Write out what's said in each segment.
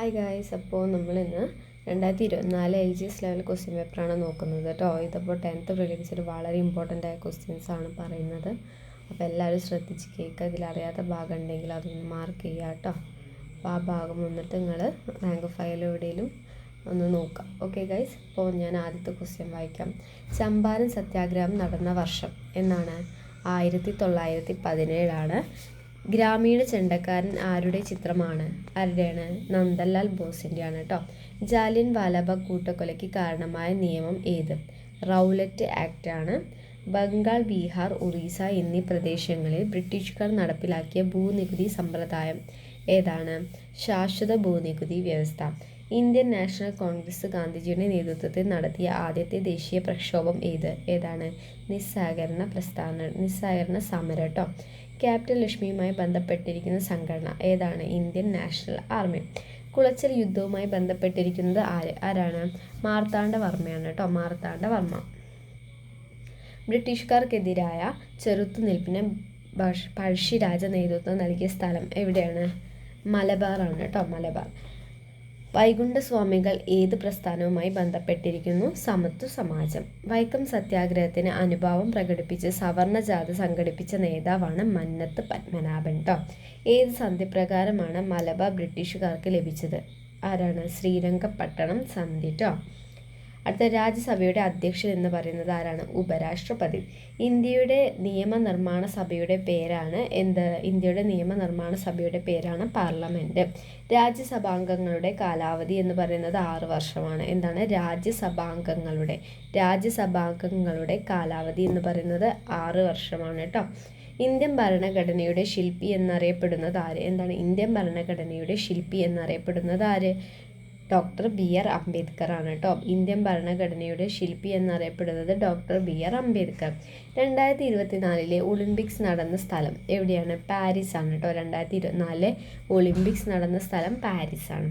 Hi guys, അപ്പോൾ നമ്മളിന്ന് 2024 LGS level question പേപ്പറാണ് നോക്കുന്നത് കേട്ടോ. ഇതിപ്പോൾ 10th പ്രിലിംസിൽ വളരെ ഇമ്പോർട്ടൻ്റ് ആയ ക്വസ്റ്റ്യൻസ് ആണ് പറയുന്നത്. അപ്പോൾ എല്ലാവരും ശ്രദ്ധിച്ച് കേൾക്കുക. ഇതിലറിയാത്ത ഭാഗം ഉണ്ടെങ്കിൽ അതൊന്ന് മാർക്ക് ചെയ്യുക കേട്ടോ. അപ്പോൾ ആ ഭാഗം വന്നിട്ട് നിങ്ങൾ റാങ്ക് ഫയൽ എവിടെയെങ്കിലും ഒന്ന് നോക്കാം. ഓക്കെ ഗൈസ്, അപ്പോൾ ഞാൻ ആദ്യത്തെ ക്വസ്റ്റ്യൻ വായിക്കാം. ചമ്പാരൻ സത്യാഗ്രഹം നടന്ന വർഷം എന്നാണ്? 1917 ഗ്രാമീണ ചെണ്ടക്കാരൻ ആരുടെ ചിത്രമാണ്? ആരുടെയാണ്? നന്ദലാൽ ബോസിൻ്റെയാണ് കേട്ടോ. ജാലിയൻ വാലാബാഗ് കൂട്ടക്കൊലയ്ക്ക് കാരണമായ നിയമം ഏത്? റൗലറ്റ് ആക്ട് ആണ്. ബംഗാൾ, ബീഹാർ, ഒറീസ എന്നീ പ്രദേശങ്ങളിൽ ബ്രിട്ടീഷുകാർ നടപ്പിലാക്കിയ ഭൂനികുതി സമ്പ്രദായം ഏതാണ്? ശാശ്വത ഭൂനികുതി വ്യവസ്ഥ. ഇന്ത്യൻ നാഷണൽ കോൺഗ്രസ് ഗാന്ധിജിയുടെ നേതൃത്വത്തിൽ നടത്തിയ ആദ്യത്തെ ദേശീയ പ്രക്ഷോഭം ഏതാണ്? നിസ്സഹകരണ സമരം കേട്ടോ. ക്യാപ്റ്റൻ ലക്ഷ്മിയുമായി ബന്ധപ്പെട്ടിരിക്കുന്ന സംഘടന ഏതാണ്? Indian National Army. കുളച്ചൽ യുദ്ധവുമായി ബന്ധപ്പെട്ടിരിക്കുന്നത് ആരാണ്? മാർത്താണ്ഡവർമ്മയാണ് കേട്ടോ. മാർത്താണ്ഡവർമ്മ. ബ്രിട്ടീഷുകാർക്കെതിരായ ചെറുത്തുനിൽപ്പിന് പഴശ്ശിരാജ നേതൃത്വം നൽകിയ സ്ഥലം എവിടെയാണ്? മലബാറാണ് കേട്ടോ. മലബാർ. വൈകുണ്ഠസ്വാമികൾ ഏത് പ്രസ്ഥാനവുമായി ബന്ധപ്പെട്ടിരിക്കുന്നു? സമത്വ സമാജം. വൈക്കം സത്യാഗ്രഹത്തിന് അനുഭാവം പ്രകടിപ്പിച്ച് സവർണ ജാഥ സംഘടിപ്പിച്ച നേതാവാണ് മന്നത്ത് പത്മനാഭൻ കേട്ടോ. ഏത് സന്ധിപ്രകാരമാണ് മലബാർ ബ്രിട്ടീഷുകാർക്ക് ലഭിച്ചത്? ആരാണ്? ശ്രീരംഗപട്ടണം സന്ധി കേട്ടോ. അടുത്ത രാജ്യസഭയുടെ അധ്യക്ഷൻ എന്ന് പറയുന്നത് ആരാണ്? ഉപരാഷ്ട്രപതി. ഇന്ത്യയുടെ നിയമനിർമ്മാണ സഭയുടെ പേരാണ് ഇന്ത്യയുടെ നിയമനിർമ്മാണ സഭയുടെ പേരാണ് പാർലമെൻറ്റ്. രാജ്യസഭാംഗങ്ങളുടെ കാലാവധി എന്ന് പറയുന്നത് 6 വർഷമാണ്. എന്താണ്? രാജ്യസഭാംഗങ്ങളുടെ കാലാവധി എന്ന് പറയുന്നത് 6 വർഷമാണ് കേട്ടോ. ഇന്ത്യൻ ഭരണഘടനയുടെ ശില്പി എന്നറിയപ്പെടുന്നത് ആര്? എന്താണ്? ഇന്ത്യൻ ഭരണഘടനയുടെ ശില്പി എന്നറിയപ്പെടുന്നത് ആര്? ഡോക്ടർ BR അംബേദ്കർ ആണ് കേട്ടോ. ഇന്ത്യൻ ഭരണഘടനയുടെ ശില്പി എന്നറിയപ്പെടുന്നത് ഡോക്ടർ BR അംബേദ്കർ. 2024 ഒളിമ്പിക്സ് നടന്ന സ്ഥലം എവിടെയാണ്? പാരീസ് ആണ് കേട്ടോ. 2024 ഒളിമ്പിക്സ് നടന്ന സ്ഥലം പാരീസ് ആണ്.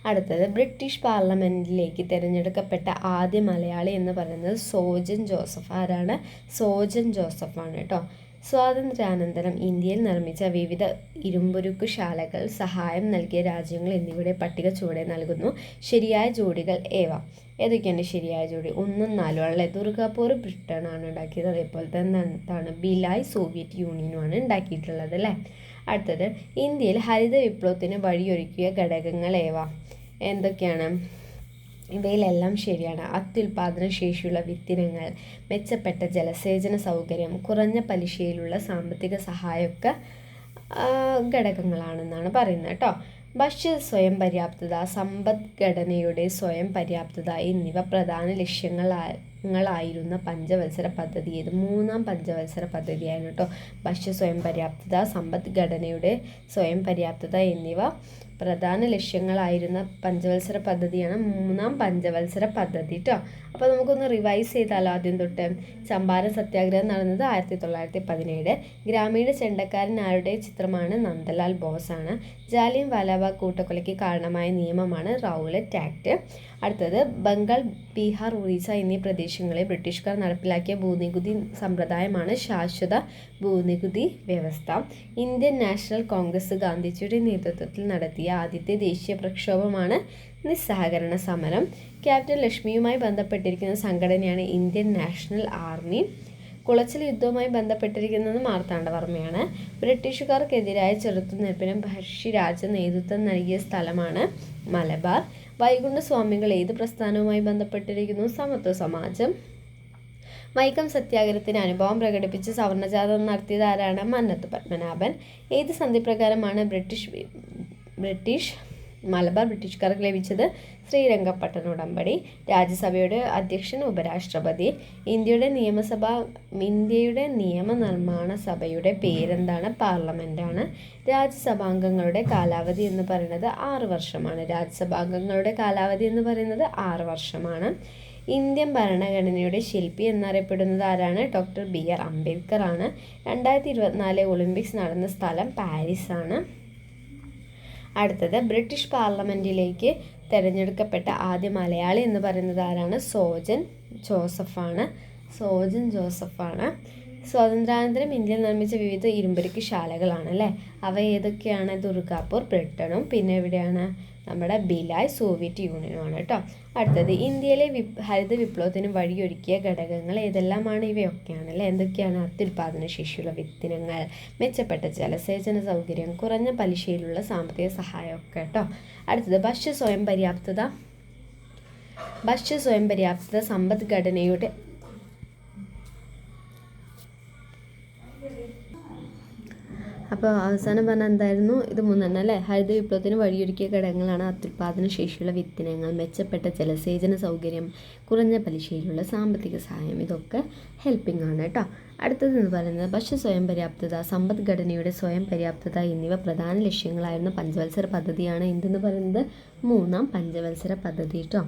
അടുത്തത് ബ്രിട്ടീഷ് പാർലമെൻറ്റിലേക്ക് തിരഞ്ഞെടുക്കപ്പെട്ട ആദ്യ മലയാളി എന്ന് പറയുന്നത് സോജൻ ജോസഫ്. ആരാണ്? സോജൻ ജോസഫ് ആണ് കേട്ടോ. സ്വാതന്ത്ര്യാനന്തരം ഇന്ത്യയിൽ നിർമ്മിച്ച വിവിധ ഇരുമ്പുരുക്കുശാലകൾ സഹായം നൽകിയ രാജ്യങ്ങൾ എന്നിവയുടെ പട്ടിക ചുവടെ നൽകുന്നു. ശരിയായ ജോഡികൾ ഏതൊക്കെയാണ് ശരിയായ ജോഡി? 1, 4 അല്ലേ. ദുർഗാപൂർ ബ്രിട്ടനാണ് ഉണ്ടാക്കിയത്. അതേപോലെ തന്നെ എന്താണ്? ബിലായ് സോവിയറ്റ് യൂണിയനുമാണ് ഉണ്ടാക്കിയിട്ടുള്ളത് അല്ലേ. അടുത്തത് ഇന്ത്യയിൽ ഹരിത വിപ്ലവത്തിന് വഴിയൊരുക്കിയ ഘടകങ്ങൾ എന്തൊക്കെയാണ്? ഇവയിലെല്ലാം ശരിയാണ്. അത്യുൽപാദന ശേഷിയുള്ള വിത്തിനങ്ങൾ, മെച്ചപ്പെട്ട ജലസേചന സൗകര്യം, കുറഞ്ഞ പലിശയിലുള്ള സാമ്പത്തിക സഹായമൊക്കെ ഘടകങ്ങളാണെന്നാണ് പറയുന്നത് കേട്ടോ. ഭക്ഷ്യ സ്വയം പര്യാപ്തത, സമ്പദ്ഘടനയുടെ സ്വയം പര്യാപ്തത എന്നിവ പ്രധാന ലക്ഷ്യങ്ങളായിരുന്ന പഞ്ചവത്സര പദ്ധതി ഏത്? 3ാം പഞ്ചവത്സര പദ്ധതിയായിരുന്നു കേട്ടോ. ഭക്ഷ്യ സ്വയം പര്യാപ്തത, സമ്പദ്ഘടനയുടെ സ്വയം പര്യാപ്തത എന്നിവ പ്രധാന ലക്ഷ്യങ്ങളായിരുന്ന പഞ്ചവത്സര പദ്ധതിയാണ് 3ാം പഞ്ചവത്സര പദ്ധതി കേട്ടോ. അപ്പോൾ നമുക്കൊന്ന് റിവൈസ് ചെയ്താലോ ആദ്യം തൊട്ട്. ചമ്പാരൻ സത്യാഗ്രഹം നടന്നത് 1917. ഗ്രാമീണ ചെണ്ടക്കാരൻ ആരുടെ ചിത്രമാണ്? നന്ദലാൽ ബോസ് ആണ്. ജാലിയൻ വാലാബാഗ് കൂട്ടക്കൊലയ്ക്ക് കാരണമായ നിയമമാണ് റൗലറ്റ് ആക്ട്. അടുത്തത് ബംഗാൾ, ബീഹാർ, ഒറീസ എന്നീ പ്രദേശങ്ങളിൽ ബ്രിട്ടീഷുകാർ നടപ്പിലാക്കിയ ഭൂനികുതി സമ്പ്രദായമാണ് ശാശ്വത ഭൂനികുതി വ്യവസ്ഥ. ഇന്ത്യൻ നാഷണൽ കോൺഗ്രസ് ഗാന്ധിജിയുടെ നേതൃത്വത്തിൽ നടത്തിയ ആദ്യത്തെ ദേശീയ പ്രക്ഷോഭമാണ് നിസ്സഹകരണ സമരം. ക്യാപ്റ്റൻ ലക്ഷ്മിയുമായി ബന്ധപ്പെട്ടിരിക്കുന്ന സംഘടനയാണ് ഇന്ത്യൻ നാഷണൽ ആർമി. കുളച്ചൽ യുദ്ധവുമായി ബന്ധപ്പെട്ടിരിക്കുന്നത് മാർത്താണ്ഡവർമ്മയാണ്. ബ്രിട്ടീഷുകാർക്കെതിരായ ചെറുത്തുനിൽപ്പിന് പഴശ്ശിരാജ നേതൃത്വം നൽകിയ സ്ഥലമാണ് മലബാർ. വൈകുണ്ഠസ്വാമികൾ ഏത് പ്രസ്ഥാനവുമായി ബന്ധപ്പെട്ടിരിക്കുന്നു? സമത്വ സമാജം. വൈക്കം സത്യാഗ്രഹത്തിന് അനുഭാവം പ്രകടിപ്പിച്ച് സവർണജാഥ നടത്തിയത് ആരാണ്? മന്നത്ത് പത്മനാഭൻ. ഏത് സന്ധിപ്രകാരമാണ് മലബാർ ബ്രിട്ടീഷുകാർക്ക് ലഭിച്ചത്? ശ്രീരംഗപട്ടണ ഉടമ്പടി. രാജ്യസഭയുടെ അധ്യക്ഷൻ ഉപരാഷ്ട്രപതി. ഇന്ത്യയുടെ നിയമനിർമ്മാണ സഭയുടെ പേരെന്താണ്? പാർലമെൻറ്റാണ്. രാജ്യസഭാംഗങ്ങളുടെ കാലാവധി എന്ന് പറയുന്നത് 6 വർഷമാണ്. രാജ്യസഭാംഗങ്ങളുടെ കാലാവധി എന്ന് പറയുന്നത് 6 വർഷമാണ്. ഇന്ത്യൻ ഭരണഘടനയുടെ ശില്പി എന്നറിയപ്പെടുന്നത് ആരാണ്? ഡോക്ടർ BR അംബേദ്കർ ആണ്. 2024 ഒളിമ്പിക്സ് നടന്ന സ്ഥലം പാരീസ് ആണ്. അടുത്തത് ബ്രിട്ടീഷ് പാർലമെൻറ്റിലേക്ക് തിരഞ്ഞെടുക്കപ്പെട്ട ആദ്യ മലയാളി എന്ന് പറയുന്നത് ആരാണ്? സോജൻ ജോസഫാണ്. സ്വാതന്ത്ര്യാനന്തരം ഇന്ത്യയിൽ നിർമ്മിച്ച വിവിധ ഇരുമ്പുരുക്ക് ശാലകളാണ് അല്ലേ. അവ ഏതൊക്കെയാണ്? ദുർഗാപൂർ ബ്രിട്ടനും, പിന്നെ എവിടെയാണ് നമ്മുടെ ഭിലായ് സോവിയറ്റ് യൂണിയനുമാണ് കേട്ടോ. അടുത്തത് ഇന്ത്യയിലെ ഹരിത വിപ്ലവത്തിന് വഴിയൊരുക്കിയ ഘടകങ്ങൾ ഏതെല്ലാമാണ്? ഇവയൊക്കെയാണ് അല്ലേ. എന്തൊക്കെയാണ്? അത്യുൽപാദന ശേഷിയുള്ള വിത്തിനങ്ങൾ, മെച്ചപ്പെട്ട ജലസേചന സൗകര്യം, കുറഞ്ഞ പലിശയിലുള്ള സാമ്പത്തിക സഹായമൊക്കെ കേട്ടോ. അടുത്തത് ഭക്ഷ്യ സ്വയം പര്യാപ്തത സമ്പദ്ഘടനയുടെ അപ്പോൾ അവസാനം പറഞ്ഞാൽ എന്തായിരുന്നു? ഇത് മൂന്നെണ്ണം അല്ലേ. ഹരിത വിപ്ലവത്തിന് വഴിയൊരുക്കിയ ഘടകങ്ങളാണ് അത്യുൽപാദന ശേഷിയുള്ള വിത്തിനങ്ങൾ, മെച്ചപ്പെട്ട ജലസേചന സൗകര്യം, കുറഞ്ഞ പലിശയിലുള്ള സാമ്പത്തിക സഹായം. ഇതൊക്കെ ഹെൽപ്പിംഗ് ആണ് കേട്ടോ. അടുത്തതെന്ന് പറയുന്നത് ഭക്ഷ്യ സ്വയം പര്യാപ്തത, സമ്പദ്ഘടനയുടെ സ്വയം പര്യാപ്തത എന്നിവ പ്രധാന ലക്ഷ്യങ്ങളായിരുന്ന പഞ്ചവത്സര പദ്ധതിയാണ്. എന്തെന്ന് പറയുന്നത്? 3ാം പഞ്ചവത്സര പദ്ധതി കേട്ടോ.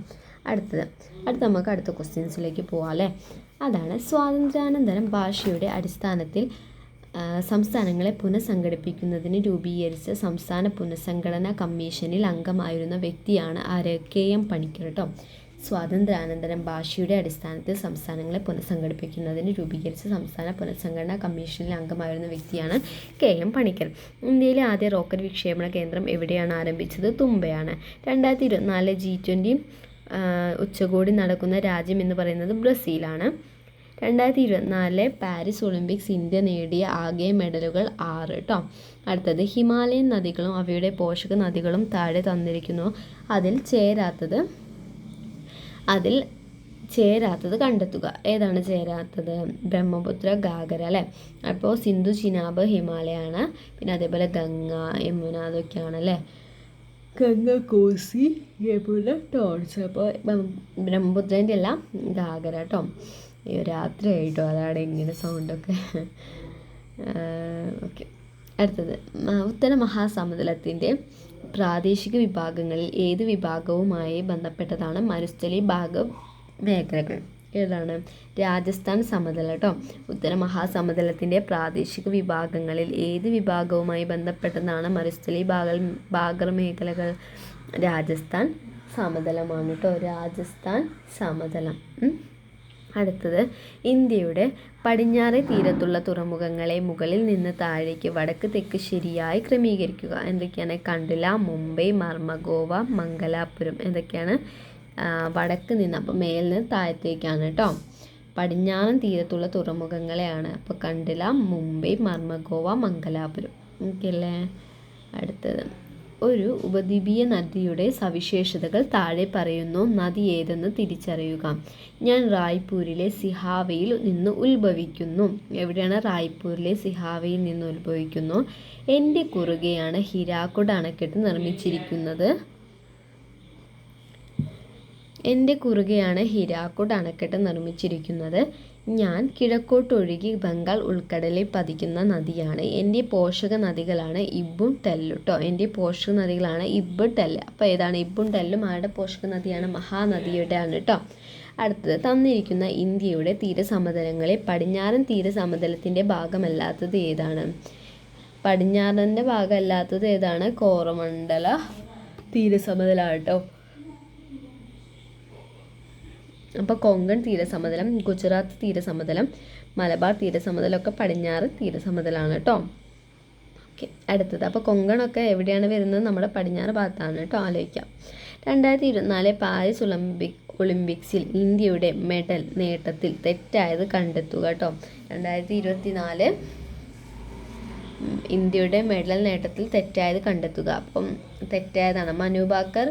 അടുത്ത നമുക്ക് അടുത്ത ക്വസ്റ്റ്യൻസിലേക്ക് പോവാം അല്ലേ. അതാണ് സ്വാതന്ത്ര്യാനന്തരം ഭാഷയുടെ അടിസ്ഥാനത്തിൽ സംസ്ഥാനങ്ങളെ പുനഃസംഘടിപ്പിക്കുന്നതിന് രൂപീകരിച്ച സംസ്ഥാന പുനഃസംഘടനാ കമ്മീഷനിൽ അംഗമായിരുന്ന വ്യക്തിയാണ് ആര്? KM പണിക്കർ കേട്ടോ. സ്വാതന്ത്ര്യാനന്തരം ഭാഷയുടെ അടിസ്ഥാനത്തിൽ സംസ്ഥാനങ്ങളെ പുനഃസംഘടിപ്പിക്കുന്നതിന് രൂപീകരിച്ച സംസ്ഥാന പുനഃസംഘടനാ കമ്മീഷനിൽ അംഗമായിരുന്ന വ്യക്തിയാണ് KM പണിക്കർ. ഇന്ത്യയിലെ ആദ്യ റോക്കറ്റ് വിക്ഷേപണ കേന്ദ്രം എവിടെയാണ് ആരംഭിച്ചത്? തുമ്പയാണ്. 2024 G20 ഉച്ചകോടി നടക്കുന്ന രാജ്യം എന്ന് പറയുന്നത് ബ്രസീലാണ്. 2024 പാരീസ് ഒളിമ്പിക്സ് ഇന്ത്യ നേടിയ ആകെ മെഡലുകൾ 6 കേട്ടോ. അടുത്തത് ഹിമാലയൻ നദികളും അവയുടെ പോഷക നദികളും താഴെ തന്നിരിക്കുന്നു. അതിൽ ചേരാത്തത് കണ്ടെത്തുക. ഏതാണ് ചേരാത്തത്? ബ്രഹ്മപുത്ര, ഗാഗര അല്ലേ. അപ്പോൾ സിന്ധു, ചിനാബ്, ഹിമാലയാണ്. പിന്നെ അതേപോലെ ഗംഗ, യമുന അതൊക്കെയാണ് അല്ലേ. ഗംഗ, കോസി, യമുന, ടോൺസ്. അപ്പോൾ ബ്രഹ്മപുത്രൻ്റെ എല്ലാം ഗാഗര കേട്ടോ. രാത്രി ആയിട്ടോ, അതാണ് ഇങ്ങനെ സൗണ്ടൊക്കെ. ഓക്കെ. അടുത്തത് ഉത്തര മഹാസമുദ്രത്തിൻ്റെ പ്രാദേശിക വിഭാഗങ്ങളിൽ ഏത് വിഭാഗവുമായി ബന്ധപ്പെട്ടതാണ് മരുസ്ഥലി ഭാഗ മേഖലകൾ? ഏതാണ്? രാജസ്ഥാൻ സമതലം കേട്ടോ. ഉത്തര മഹാസമുദ്രത്തിൻ്റെ പ്രാദേശിക വിഭാഗങ്ങളിൽ ഏത് വിഭാഗവുമായി ബന്ധപ്പെട്ടതാണ് മരുസ്ഥലി ഭാഗ മേഖലകൾ? രാജസ്ഥാൻ സമതലമാണ് കേട്ടോ. രാജസ്ഥാൻ സമതലം. അടുത്തത് ഇന്ത്യയുടെ പടിഞ്ഞാറേ തീരത്തുള്ള തുറമുഖങ്ങളെ മുകളിൽ നിന്ന് താഴേക്ക് വടക്ക് തെക്ക് ശരിയായി ക്രമീകരിക്കുക. എന്തൊക്കെയാണ്? കണ്ടില, മുംബൈ, മർമഗോവ, മംഗലാപുരം. എന്തൊക്കെയാണ്? വടക്ക് നിന്ന്, അപ്പോൾ മേലിൽ നിന്ന് താഴത്തേക്കാണ് കേട്ടോ. പടിഞ്ഞാറൻ തീരത്തുള്ള തുറമുഖങ്ങളെയാണ്. അപ്പോൾ കണ്ടില, മുംബൈ, മർമഗോവ, മംഗലാപുരം. ഓക്കെ അല്ലേ. അടുത്തത് ഒരു ഉപദ്വീപീയ നദിയുടെ സവിശേഷതകൾ താഴെ പറയുന്നു. നദി ഏതെന്ന് തിരിച്ചറിയുക. ഞാൻ റായ്പൂരിലെ സിഹാവയിൽ നിന്ന് ഉത്ഭവിക്കുന്നു. എവിടെയാണ്? റായ്പൂരിലെ സിഹാവയിൽ നിന്ന് ഉത്ഭവിക്കുന്നു. എൻ്റെ കുറുകെയാണ് ഹിരാക്കുഡ് അണക്കെട്ട് നിർമ്മിച്ചിരിക്കുന്നത്. ഞാൻ കിഴക്കോട്ടൊഴുകി ബംഗാൾ ഉൾക്കടലിൽ പതിക്കുന്ന നദിയാണ്. എൻ്റെ പോഷക നദികളാണ് ഇബ്ബും ടെല്ലും കേട്ടോ. എൻ്റെ പോഷക നദികളാണ് ഇബ്ബ്, ടെല്ല്. അപ്പോൾ ഏതാണ്? ഇബ്ബും ടെല്ലും ആരുടെ പോഷക നദിയാണ്? മഹാനദിയുടെ ആണ് കേട്ടോ. അടുത്തത് തന്നിരിക്കുന്ന ഇന്ത്യയുടെ തീരസമതലങ്ങളിൽ പടിഞ്ഞാറൻ തീരസമതലത്തിൻ്റെ ഭാഗമല്ലാത്തത് ഏതാണ്? പടിഞ്ഞാറൻ്റെ ഭാഗമല്ലാത്തത് ഏതാണ്? കോറമണ്ഡല തീരസമതലമാണ് കേട്ടോ. അപ്പോൾ കൊങ്കൺ തീരസമതലം, ഗുജറാത്ത് തീരസമതലം, മലബാർ തീരസമതലം ഒക്കെ പടിഞ്ഞാറ് തീരസമതലമാണ് കേട്ടോ. ഓക്കെ. അടുത്തത് അപ്പോൾ കൊങ്കണൊക്കെ എവിടെയാണ് വരുന്നത്? നമ്മുടെ പടിഞ്ഞാറ് ഭാഗത്താണ് കേട്ടോ. ആലോചിക്കാം. 2024 പാരീസ് ഒളിമ്പിക്സിൽ ഇന്ത്യയുടെ മെഡൽ നേട്ടത്തിൽ തെറ്റായത് കണ്ടെത്തുക കേട്ടോ. 2024 ഇന്ത്യയുടെ മെഡൽ നേട്ടത്തിൽ തെറ്റായത് കണ്ടെത്തുക. അപ്പം തെറ്റായതാണ് മനു ഭാക്കർ.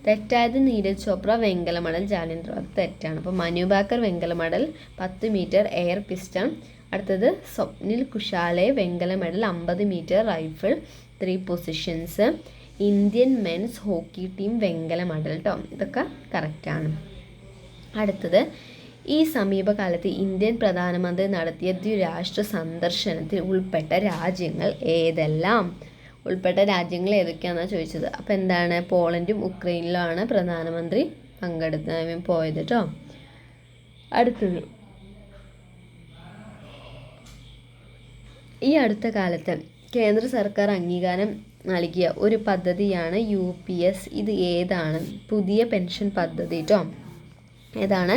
തെറ്റായത് നീരജ് ചോപ്ര വെങ്കല മെഡൽ, ജാനേന്ദ്ര. അത് തെറ്റാണ്. അപ്പോൾ മനു ഭാക്കർ വെങ്കല മെഡൽ 10 മീറ്റർ എയർ പിസ്റ്റൺ. അടുത്തത് സ്വപ്നിൽ കുഷാലെ വെങ്കല medal 50 metre rifle 3 positions. Indian men's hockey team വെങ്കല മെഡൽ കേട്ടോ. ഇതൊക്കെ കറക്റ്റാണ്. അടുത്തത് ഈ സമീപകാലത്ത് ഇന്ത്യൻ പ്രധാനമന്ത്രി നടത്തിയ ദ്വിരാഷ്ട്ര സന്ദർശനത്തിൽ ഉൾപ്പെട്ട രാജ്യങ്ങൾ ഏതെല്ലാം? ഉൾപ്പെട്ട രാജ്യങ്ങൾ ഏതൊക്കെയാണെന്നാണ് ചോദിച്ചത്. അപ്പോൾ എന്താണ്? പോളണ്ടും ഉക്രൈനിലുമാണ് പ്രധാനമന്ത്രി പോയത് കേട്ടോ. അടുത്തത് ഈ അടുത്ത കാലത്ത് കേന്ദ്ര സർക്കാർ അംഗീകാരം നൽകിയ ഒരു പദ്ധതിയാണ് UPS. ഇത് ഏതാണ്? പുതിയ പെൻഷൻ പദ്ധതി കേട്ടോ. ഏതാണ്?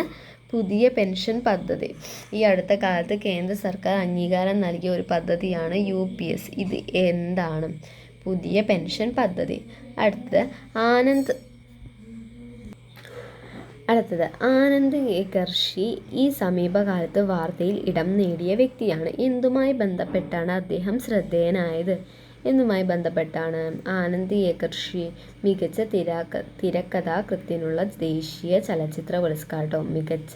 പുതിയ പെൻഷൻ പദ്ധതി. ഈ അടുത്ത കാലത്ത് കേന്ദ്ര സർക്കാർ അംഗീകാരം നൽകിയ ഒരു പദ്ധതിയാണ് UPS. ഇത് എന്താണ്? പുതിയ പെൻഷൻ പദ്ധതി. അടുത്തത് ആനന്ദ് ഏകർഷി ഈ സമീപകാലത്ത് വാർത്തയിൽ ഇടം നേടിയ വ്യക്തിയാണ്. എന്തുമായി ബന്ധപ്പെട്ടാണ് അദ്ദേഹം ശ്രദ്ധേയനായത്? എന്തുമായി ബന്ധപ്പെട്ടാണ്? ആനന്ദ് ഏകർഷി മികച്ച തിരക്കഥാകൃത്തിനുള്ള ദേശീയ ചലച്ചിത്ര പുരസ്കാരം കേട്ടോ. മികച്ച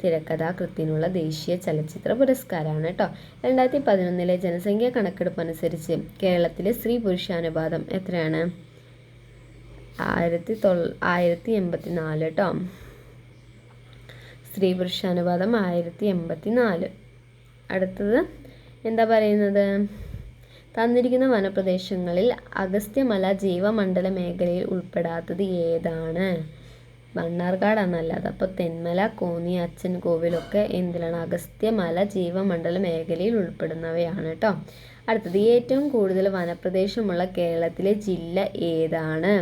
തിരക്കഥാകൃത്തിനുള്ള ദേശീയ ചലച്ചിത്ര പുരസ്കാരമാണ് കേട്ടോ. 2011 ജനസംഖ്യാ കണക്കെടുപ്പ് അനുസരിച്ച് കേരളത്തിലെ സ്ത്രീ പുരുഷ അനുപാതം എത്രയാണ്? 1084 കേട്ടോ. സ്ത്രീ പുരുഷ അനുപാതം 1084. അടുത്തത് എന്താ പറയുന്നത്? തന്നിരിക്കുന്ന വനപ്രദേശങ്ങളിൽ അഗസ്ത്യമല ജൈവമണ്ഡല മേഖലയിൽ ഉൾപ്പെടാത്തത് ഏതാണ്? മണ്ണാർക്കാടാണല്ലാതെ. അപ്പോൾ തെന്മല, കോന്നി, അച്ഛൻ കോവിലൊക്കെ എന്തിലാണ്? അഗസ്ത്യമല ജൈവമണ്ഡല മേഖലയിൽ ഉൾപ്പെടുന്നവയാണ് കേട്ടോ. അടുത്തത് ഏറ്റവും കൂടുതൽ വനപ്രദേശമുള്ള കേരളത്തിലെ ജില്ല ഏതാണ്?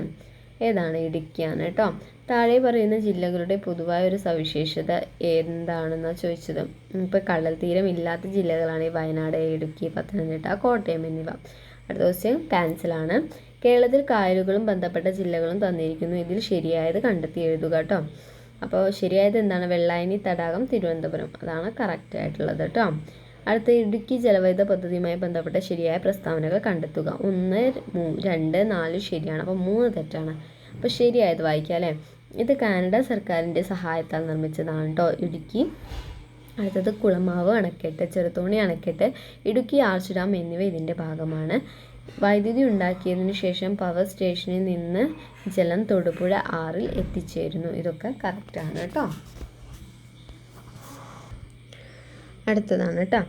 ഇടുക്കിയാണ് കേട്ടോ. താഴെ പറയുന്ന ജില്ലകളുടെ പൊതുവായ ഒരു സവിശേഷത എന്താണെന്നാണ് ചോദിച്ചത്. ഇപ്പോൾ കടൽ തീരം ഇല്ലാത്ത ജില്ലകളാണ് ഈ വയനാട്, ഇടുക്കി, പത്തനംതിട്ട, കോട്ടയം എന്നിവ. അടുത്ത ക്വസ്റ്റ്യൻ ക്യാൻസലാണ്. കേരളത്തിൽ കായലുകളും ബന്ധപ്പെട്ട ജില്ലകളും തന്നിരിക്കുന്നു. ഇതിൽ ശരിയായത് കണ്ടെത്തി എഴുതുക കേട്ടോ. അപ്പോൾ ശരിയായത് എന്താണ്? വെള്ളായണി തടാകം, തിരുവനന്തപുരം. അതാണ് കറക്റ്റ് ആയിട്ടുള്ളത് കേട്ടോ. അടുത്ത ഇടുക്കി ജലവൈദ്യുത പദ്ധതിയുമായി ബന്ധപ്പെട്ട ശരിയായ പ്രസ്താവനകൾ കണ്ടെത്തുക. 1, 2, 4 ശരിയാണ്. അപ്പോൾ 3 തെറ്റാണ്. അപ്പോൾ ശരിയായത് വായിക്കാം അല്ലേ. ഇത് കാനഡ സർക്കാരിൻ്റെ സഹായത്താൽ നിർമ്മിച്ചതാണ് കേട്ടോ ഇടുക്കി. അടുത്തത് കുളമാവ് അണക്കെട്ട്, ചെറുതോണി അണക്കെട്ട്, ഇടുക്കി ആർച്ച് ഡാം എന്നിവ ഇതിൻ്റെ ഭാഗമാണ്. വൈദ്യുതി ഉണ്ടാക്കിയതിനു ശേഷം പവർ സ്റ്റേഷനിൽ നിന്ന് ജലം തൊടുപുഴ ആറിൽ എത്തിച്ചേരുന്നു. ഇതൊക്കെ കറക്റ്റാണ് കേട്ടോ. അടുത്തതാണ് കേട്ടോ.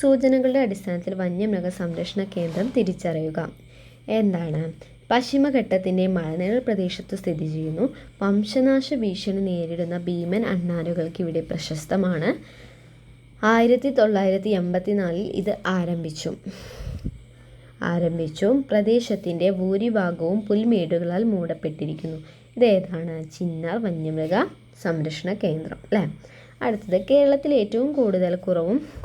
സൂചനകളുടെ അടിസ്ഥാനത്തിൽ വന്യമൃഗ സംരക്ഷണ കേന്ദ്രം തിരിച്ചറിയുക. എന്താണ്? പശ്ചിമഘട്ടത്തിൻ്റെ മലനിഴൽ പ്രദേശത്ത് സ്ഥിതി ചെയ്യുന്നു. വംശനാശ ഭീഷണി നേരിടുന്ന ഭീമൻ അണ്ണാനുകൾക്ക് ഇവിടെ പ്രശസ്തമാണ്. 1984 ഇത് ആരംഭിച്ചു. പ്രദേശത്തിൻ്റെ ഭൂരിഭാഗവും പുൽമേടുകളാൽ മൂടപ്പെട്ടിരിക്കുന്നു. ഇതേതാണ്? ചിന്നാർ വന്യമൃഗ സംരക്ഷണ കേന്ദ്രം അല്ലേ. അടുത്തത് കേരളത്തിൽ ഏറ്റവും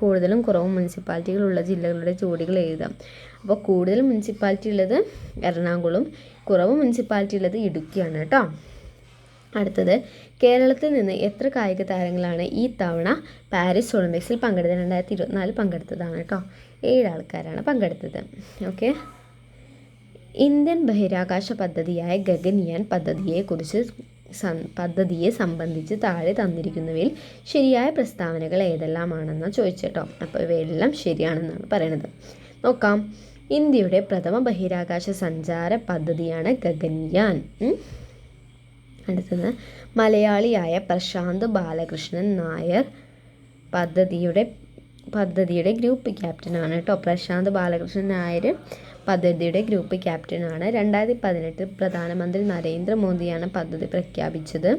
കൂടുതലും കുറവും മുനിസിപ്പാലിറ്റികളുള്ള ജില്ലകളുടെ ജോഡികൾ എഴുതാം. അപ്പോൾ കൂടുതൽ മുനിസിപ്പാലിറ്റി ഉള്ളത് എറണാകുളം, കുറവ് മുനിസിപ്പാലിറ്റി ഉള്ളത് ഇടുക്കിയാണ് കേട്ടോ. അടുത്തത് കേരളത്തിൽ നിന്ന് എത്ര കായിക താരങ്ങളാണ് ഈ തവണ പാരീസ് ഒളിമ്പിക്സിൽ പങ്കെടുത്തത്? 2024 പങ്കെടുത്തതാണ് കേട്ടോ. 7 ആൾക്കാരാണ് പങ്കെടുത്തത്. ഓക്കെ. ഇന്ത്യൻ ബഹിരാകാശ പദ്ധതിയായ ഗഗൻയാൻ പദ്ധതിയെ സംബന്ധിച്ച് താഴെ തന്നിരിക്കുന്നവയിൽ ശരിയായ പ്രസ്താവനകൾ ഏതെല്ലാമാണെന്ന് ചോദിച്ചേട്ടോ. അപ്പോൾ ഇവയെല്ലാം ശരിയാണെന്നാണ് പറയുന്നത്. നോക്കാം. ഇന്ത്യയുടെ പ്രഥമ ബഹിരാകാശ സഞ്ചാര പദ്ധതിയാണ് ഗഗൻയാൻ. അടുത്തത് മലയാളിയായ പ്രശാന്ത് ബാലകൃഷ്ണൻ നായർ പദ്ധതിയുടെ ഗ്രൂപ്പ് ക്യാപ്റ്റനാണ് കേട്ടോ. പ്രശാന്ത് ബാലകൃഷ്ണൻ നായർ പദ്ധതിയുടെ ഗ്രൂപ്പ് ക്യാപ്റ്റനാണ്. 2018 പ്രധാനമന്ത്രി നരേന്ദ്രമോദിയാണ് പദ്ധതി പ്രഖ്യാപിച്ചത്.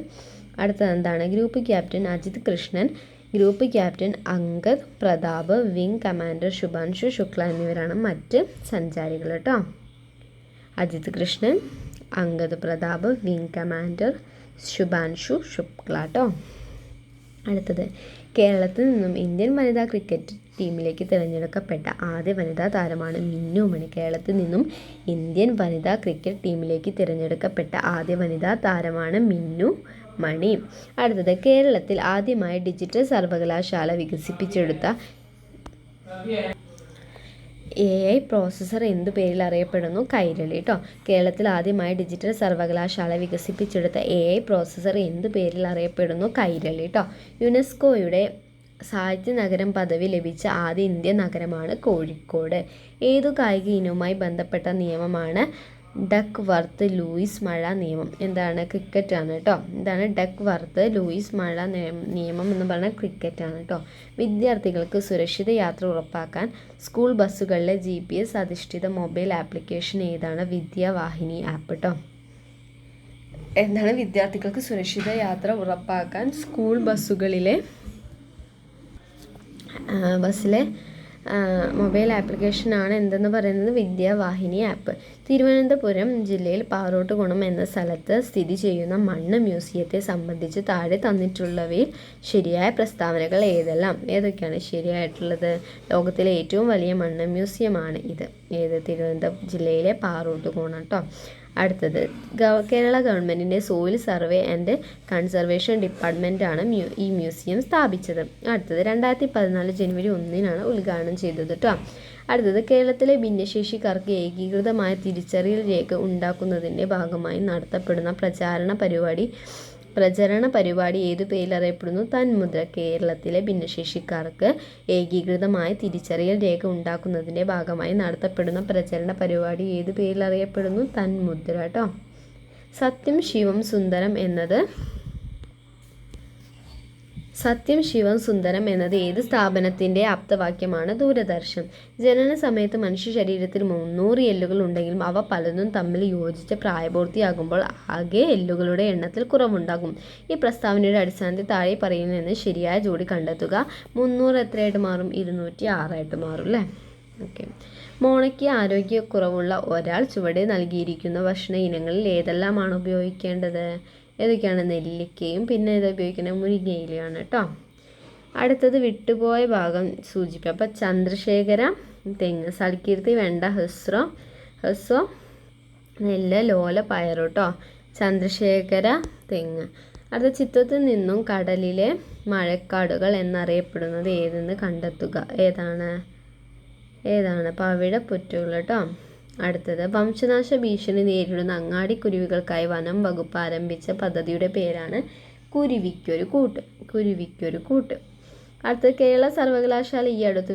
അടുത്തത് എന്താണ്? Group captain Ajit Krishnan, group captain Angad Pratap, wing commander Shubhanshu Shukla എന്നിവരാണ് മറ്റ് സഞ്ചാരികൾ കേട്ടോ. അജിത് കൃഷ്ണൻ, അങ്കദ് പ്രതാപ്, വിംഗ് കമാൻഡർ ശുഭാൻഷു ശുക്ല കേട്ടോ. അടുത്തത് കേരളത്തിൽ നിന്നും ഇന്ത്യൻ വനിതാ ക്രിക്കറ്റ് ടീമിലേക്ക് തിരഞ്ഞെടുക്കപ്പെട്ട ആദ്യ വനിതാ താരമാണ് മിന്നു മണി. കേരളത്തിൽ നിന്നും ഇന്ത്യൻ വനിതാ ക്രിക്കറ്റ് ടീമിലേക്ക് തിരഞ്ഞെടുക്കപ്പെട്ട ആദ്യ വനിതാ താരമാണ് മിന്നു മണി. അടുത്തത് കേരളത്തിൽ ആദ്യമായി ഡിജിറ്റൽ സർവകലാശാല വികസിപ്പിച്ചെടുത്ത AI പ്രോസസ്സർ എന്തു പേരിൽ അറിയപ്പെടുന്നു? കൈരളി കേട്ടോ. കേരളത്തിൽ ആദ്യമായി ഡിജിറ്റൽ സർവകലാശാല വികസിപ്പിച്ചെടുത്ത AI പ്രോസസ്സർ എന്തു പേരിൽ അറിയപ്പെടുന്നു? കൈരളി കേട്ടോ. യുനെസ്കോയുടെ സാഹിത്യ നഗരം പദവി ലഭിച്ച ആദ്യ ഇന്ത്യൻ നഗരമാണ് കോഴിക്കോട്. ഏതു കായിക ഇനവുമായി ബന്ധപ്പെട്ട നിയമമാണ് ഡക്ക് വർത്ത് ലൂയിസ് മഴ നിയമം? എന്താണ്? ക്രിക്കറ്റാണ് കേട്ടോ. എന്താണ്? ഡക്ക് വർത്ത് ലൂയിസ് മഴ നിയമം എന്ന് പറഞ്ഞാൽ ക്രിക്കറ്റാണ് കേട്ടോ. വിദ്യാർത്ഥികൾക്ക് സുരക്ഷിത യാത്ര ഉറപ്പാക്കാൻ സ്കൂൾ ബസ്സുകളിലെ GPS അധിഷ്ഠിത മൊബൈൽ ആപ്ലിക്കേഷൻ ഏതാണ്? വിദ്യാവാഹിനി ആപ്പ് കേട്ടോ. എന്താണ്? വിദ്യാർത്ഥികൾക്ക് സുരക്ഷിത യാത്ര ഉറപ്പാക്കാൻ സ്കൂൾ ബസ്സിലെ മൊബൈൽ ആപ്ലിക്കേഷനാണ് എന്തെന്ന് പറയുന്നത് വിദ്യാവാഹിനി ആപ്പ്. തിരുവനന്തപുരം ജില്ലയിൽ പാറോട്ടുകുണം എന്ന സ്ഥലത്ത് സ്ഥിതി ചെയ്യുന്ന മണ്ണ് മ്യൂസിയത്തെ സംബന്ധിച്ച് താഴെ തന്നിട്ടുള്ളവയിൽ ശരിയായ പ്രസ്താവനകൾ ഏതൊക്കെയാണ് ശരിയായിട്ടുള്ളത്? ലോകത്തിലെ ഏറ്റവും വലിയ മണ്ണ് മ്യൂസിയമാണ് ഇത്. തിരുവനന്തപുരം ജില്ലയിലെ പാറോട്ടുകുണം കേട്ടോ. അടുത്തത് കേരള ഗവൺമെൻറ്റിൻ്റെ സോയിൽ സർവേ ആൻഡ് കൺസർവേഷൻ ഡിപ്പാർട്ട്മെൻറ്റാണ് ഈ മ്യൂസിയം സ്ഥാപിച്ചത്. അടുത്തത് 2014 ജനുവരി 1 ഉദ്ഘാടനം ചെയ്തത് കേട്ടോ. അടുത്തത് കേരളത്തിലെ ഭിന്നശേഷിക്കാർക്ക് ഏകീകൃതമായ തിരിച്ചറിയൽ രേഖ ഉണ്ടാക്കുന്നതിൻ്റെ ഭാഗമായി നടത്തപ്പെടുന്ന പ്രചരണ പരിപാടി ഏതു പേരിൽ അറിയപ്പെടുന്നു? തന്മുദ്ര. കേരളത്തിലെ ഭിന്നശേഷിക്കാർക്ക് ഏകീകൃതമായ തിരിച്ചറിയൽ രേഖ ഉണ്ടാക്കുന്നതിൻ്റെ ഭാഗമായി നടത്തപ്പെടുന്ന പ്രചരണ പരിപാടി ഏതു പേരിൽ അറിയപ്പെടുന്നു? തന്മുദ്ര കേട്ടോ. സത്യം ശിവം സുന്ദരം എന്നത് ഏത് സ്ഥാപനത്തിൻ്റെ ആപ്തവാക്യമാണ്? ദൂരദർശൻ. ജനന സമയത്ത് മനുഷ്യ ശരീരത്തിൽ 300 എല്ലുകൾ ഉണ്ടെങ്കിലും അവ പലതും തമ്മിൽ യോജിച്ച് പ്രായപൂർത്തിയാകുമ്പോൾ ആകെ എല്ലുകളുടെ എണ്ണത്തിൽ കുറവുണ്ടാകും. ഈ പ്രസ്താവനയുടെ അടിസ്ഥാനത്തിൽ താഴെ പറയുന്നതെന്ന് ശരിയായ ജോഡി കണ്ടെത്തുക. 300 എത്രയായിട്ട് മാറും? 206 ആയിട്ട് മാറും അല്ലേ? ഓക്കെ. മോണയ്ക്ക് ആരോഗ്യക്കുറവുള്ള ഒരാൾ ചുവടെ നൽകിയിരിക്കുന്ന ഭക്ഷണ ഇനങ്ങളിൽ ഏതെല്ലാമാണ് ഉപയോഗിക്കേണ്ടത്? ഏതൊക്കെയാണ്? നെല്ലിക്കയും പിന്നെ ഏതാ ഉപയോഗിക്കുന്നത്? മുരിങ്ങയിലയാണ് കേട്ടോ. അടുത്തത് വിട്ടുപോയ ഭാഗം സൂചിപ്പിക്കുക. അപ്പോൾ ചന്ദ്രശേഖര തെങ്ങ്, സൽകീർത്തി വെണ്ട, ഹ്രസ്വ നെല്ല്, ലോല പയർ കേട്ടോ. ചന്ദ്രശേഖര തെങ്ങ്. അടുത്ത ചിത്രത്തിൽ നിന്നും കടലിലെ മഴക്കാടുകൾ എന്നറിയപ്പെടുന്നത് ഏതെന്ന് കണ്ടെത്തുക. ഏതാണ്? പവിഴപ്പുറ്റുകൾ കേട്ടോ. അടുത്തത് വംശനാശ ഭീഷണി നേരിടുന്ന അങ്ങാടിക്കുരുവികൾക്കായി വനം വകുപ്പ് ആരംഭിച്ച പദ്ധതിയുടെ പേരാണ് കുരുവിക്കൊരു കൂട്ട്. അടുത്തത് കേരള സർവകലാശാല ഈ അടുത്ത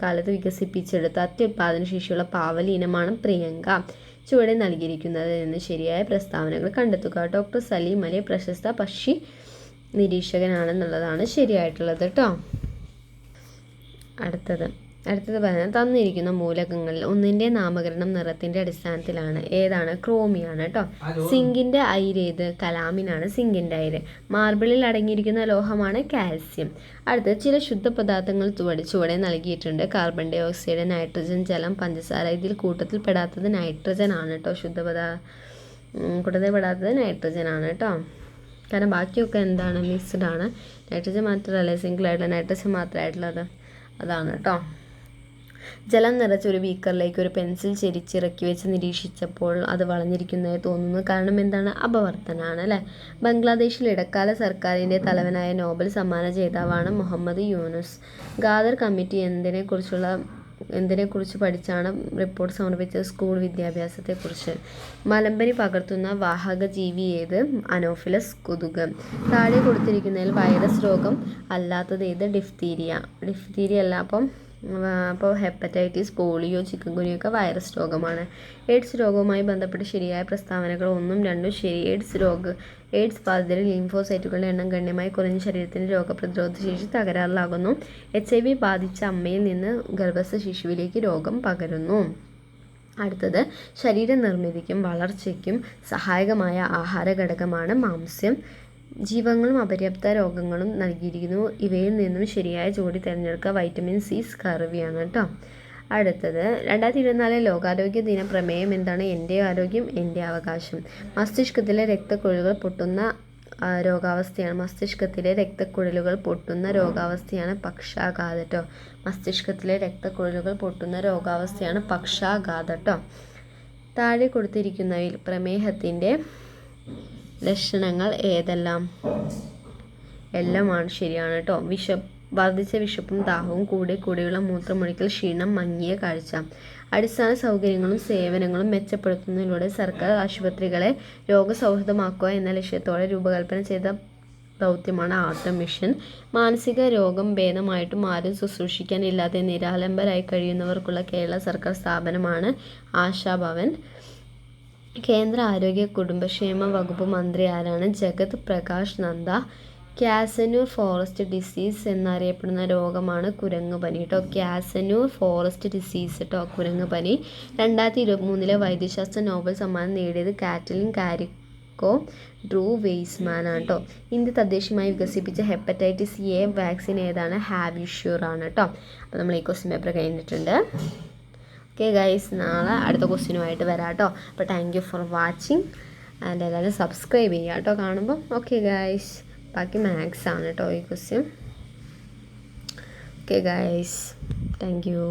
കാലത്ത് വികസിപ്പിച്ചെടുത്ത അത്യുൽപാദന ശേഷിയുള്ള പാവൽ ഇനമാണ് പ്രിയങ്ക. ചുവടെ നൽകിയിരിക്കുന്നത് എന്ന് ശരിയായ പ്രസ്താവനകൾ കണ്ടെത്തുക. ഡോക്ടർ സലീം അലി പ്രശസ്ത പക്ഷി നിരീക്ഷകനാണെന്നുള്ളതാണ് ശരിയായിട്ടുള്ളത് കേട്ടോ. അടുത്തത് പറഞ്ഞാൽ തന്നിരിക്കുന്ന മൂലകങ്ങളിൽ ഒന്നിൻ്റെ നാമകരണം നിറത്തിൻ്റെ അടിസ്ഥാനത്തിലാണ്. ഏതാണ്? ക്രോമിയാണ് കേട്ടോ. സിങ്കിൻ്റെ അയിരേത്? കലാമിനാണ് സിങ്കിൻ്റെ അയിര്. മാർബിളിൽ അടങ്ങിയിരിക്കുന്ന ലോഹമാണ് കാൽസ്യം. അടുത്ത് ചില ശുദ്ധപദാർത്ഥങ്ങൾ ചുവടെ നൽകിയിട്ടുണ്ട്. കാർബൺ ഡൈ ഓക്സൈഡ്, നൈട്രജൻ, ജലം, പഞ്ചസാര. ഇതിൽ കൂട്ടത്തിൽ പെടാത്തത് നൈട്രജൻ ആണ് കേട്ടോ. കൂട്ടത്തിൽ പെടാത്തത് നൈട്രജൻ ആണ് കേട്ടോ. കാരണം ബാക്കിയൊക്കെ എന്താണ്? മിക്സ്ഡ് ആണ്. നൈട്രജൻ മാത്രമല്ലേ സിംഗിളായിട്ടുള്ള, നൈട്രജൻ മാത്രമായിട്ടുള്ളത് അതാണ് കേട്ടോ. ജലം നിറച്ച ഒരു ബീക്കറിലേക്ക് ഒരു പെൻസിൽ ചെരിച്ചിറക്കി വെച്ച് നിരീക്ഷിച്ചപ്പോൾ അത് വളഞ്ഞിരിക്കുന്നതായി തോന്നുന്നു. കാരണം എന്താണ്? അപവർത്തനാണ് അല്ലേ? ബംഗ്ലാദേശിൽ ഇടക്കാല സർക്കാരിൻ്റെ തലവനായ നോബൽ സമ്മാന ജേതാവാണ് മുഹമ്മദ് യൂനുസ്. ഖാദർ കമ്മിറ്റി എന്തിനെക്കുറിച്ച് പഠിച്ചാണ് റിപ്പോർട്ട് സമർപ്പിച്ചത്? സ്കൂൾ വിദ്യാഭ്യാസത്തെക്കുറിച്ച്. മലമ്പനി പകർത്തുന്ന വാഹക ജീവി ഏത്? അനോഫിലസ് കൊതുക്. താഴെ കൊടുത്തിരിക്കുന്നതിൽ വൈറസ് രോഗം അല്ലാത്തത് ഏത്? ഡിഫ്തീരിയ അല്ല. അപ്പോൾ ഹെപ്പറ്റൈറ്റിസ്, പോളിയോ, ചിക്കൻ ഗുനിയൊക്കെ വൈറസ് രോഗമാണ്. എയ്ഡ്സ് രോഗവുമായി ബന്ധപ്പെട്ട് ശരിയായ പ്രസ്താവനകൾ 1ഉം 2ഉം ശരി. എയ്ഡ്സ് ബാധിതരിൽ ലിംഫോസൈറ്റുകളുടെ എണ്ണം ഗണ്യമായി കുറഞ്ഞ് ശരീരത്തിൻ്റെ രോഗപ്രതിരോധ ശേഷി തകരാറിലാകുന്നു. HIV ബാധിച്ച അമ്മയിൽ നിന്ന് ഗർഭസ്ഥ ശിശുവിലേക്ക് രോഗം പകരുന്നു. അടുത്തത് ശരീരനിർമ്മിതിക്കും വളർച്ചയ്ക്കും സഹായകമായ ആഹാര ഘടകമാണ് മാംസ്യം. ജീവങ്ങളും അപര്യാപ്ത രോഗങ്ങളും നൽകിയിരിക്കുന്നു. ഇവയിൽ നിന്നും ശരിയായ ജോഡി തിരഞ്ഞെടുക്കുക. വൈറ്റമിൻ സി, സ്കർവിയാണ് കേട്ടോ. അടുത്തത് 2024 ലോകാരോഗ്യ ദിന പ്രമേയം എന്താണ്? എൻ്റെ ആരോഗ്യം എൻ്റെ അവകാശം. മസ്തിഷ്കത്തിലെ രക്തക്കുഴലുകൾ പൊട്ടുന്ന രോഗാവസ്ഥയാണ് പക്ഷാഘാതം കേട്ടോ. മസ്തിഷ്കത്തിലെ രക്തക്കുഴലുകൾ പൊട്ടുന്ന രോഗാവസ്ഥയാണ് പക്ഷാഘാതം കേട്ടോ. താഴെ കൊടുത്തിരിക്കുന്നവയിൽ പ്രമേഹത്തിൻ്റെ ലക്ഷണങ്ങൾ ഏതെല്ലാം? എല്ലാമാണ് ശരിയാണ് കേട്ടോ. വർദ്ധിച്ച വിശപ്പും ദാഹവും, കൂടെയുള്ള മൂത്രമൊഴിക്കൽ, ക്ഷീണം, മങ്ങിയ കാഴ്ച. അടിസ്ഥാന സൗകര്യങ്ങളും സേവനങ്ങളും മെച്ചപ്പെടുത്തുന്നതിലൂടെ സർക്കാർ ആശുപത്രികളെ രോഗസൗഹൃദമാക്കുക എന്ന ലക്ഷ്യത്തോടെ രൂപകൽപ്പന ചെയ്ത ദൗത്യമാണ് ആർദ്രം മിഷൻ. മാനസിക രോഗം ഭേദമായിട്ടും ആരും ശുശ്രൂഷിക്കാനില്ലാതെ നിരാലംബരായി കഴിയുന്നവർക്കുള്ള കേരള സർക്കാർ സ്ഥാപനമാണ് ആശാഭവൻ. കേന്ദ്ര ആരോഗ്യ കുടുംബക്ഷേമ വകുപ്പ് മന്ത്രി ആരാണ്? ജഗത് പ്രകാശ് നദ്ദ. ക്യാസനൂർ ഫോറസ്റ്റ് ഡിസീസ് എന്നറിയപ്പെടുന്ന രോഗമാണ് കുരങ്ങുപനി കേട്ടോ. ക്യാസനൂർ ഫോറസ്റ്റ് ഡിസീസ് കേട്ടോ, കുരങ്ങുപനി. 2023 വൈദ്യശാസ്ത്ര നോബൽ സമ്മാനം നേടിയത് കാറ്റലിൻ ഫ്രാൻസിസ്കോ ഡ്രൂ വെയ്സ്മാൻ ആണ് കേട്ടോ. ഇന്ത്യ തദ്ദേശീയമായി വികസിപ്പിച്ച ഹെപ്പറ്റൈറ്റിസ് എ വാക്സിൻ ഏതാണ്? ഹാവിഷ്യൂർ ആണ് കേട്ടോ. അപ്പോൾ നമ്മൾ ഈ ക്വസ്റ്റ്യൻ പേപ്പർ കഴിഞ്ഞിട്ടുണ്ട്. ഓക്കെ ഗൈസ്, നാളെ അടുത്ത ക്വസ്റ്റ്യനുമായിട്ട് വരാം കേട്ടോ. അപ്പോൾ thank you for watching and എല്ലാവരും സബ്സ്ക്രൈബ് ചെയ്യുക കേട്ടോ കാണുമ്പോൾ. ഓക്കെ ഗൈസ്, ബാക്കി മാത്സ് ആണ് കേട്ടോ ഈ question. Okay guys, thank you.